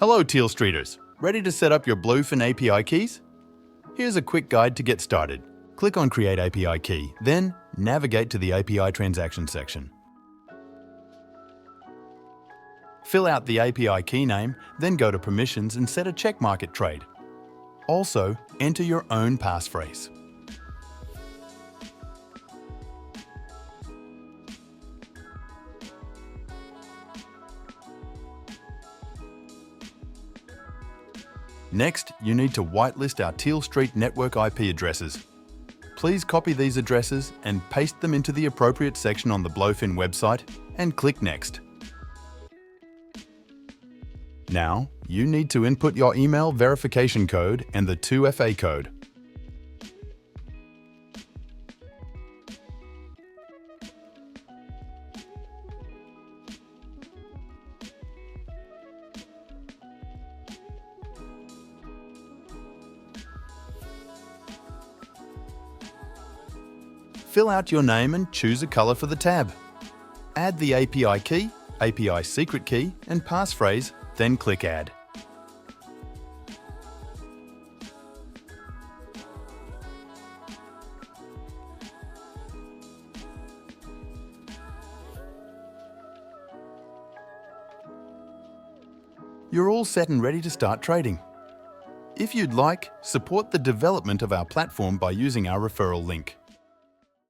Hello Tealstreeters, ready to set up your Blofin API keys? Here's a quick guide to get started. Click on Create API Key, then navigate to the API Transaction section. Fill out the API key name, then go to Permissions and set a checkmark trade. Also, enter your own passphrase. Next, you need to whitelist our Tealstreet network IP addresses. Please copy these addresses and paste them into the appropriate section on the Blofin website and click Next. Now, you need to input your email verification code and the 2FA code. Fill out your name and choose a color for the tab. Add the API key, API secret key, and passphrase, then click Add. You're all set and ready to start trading. If you'd like, support the development of our platform by using our referral link.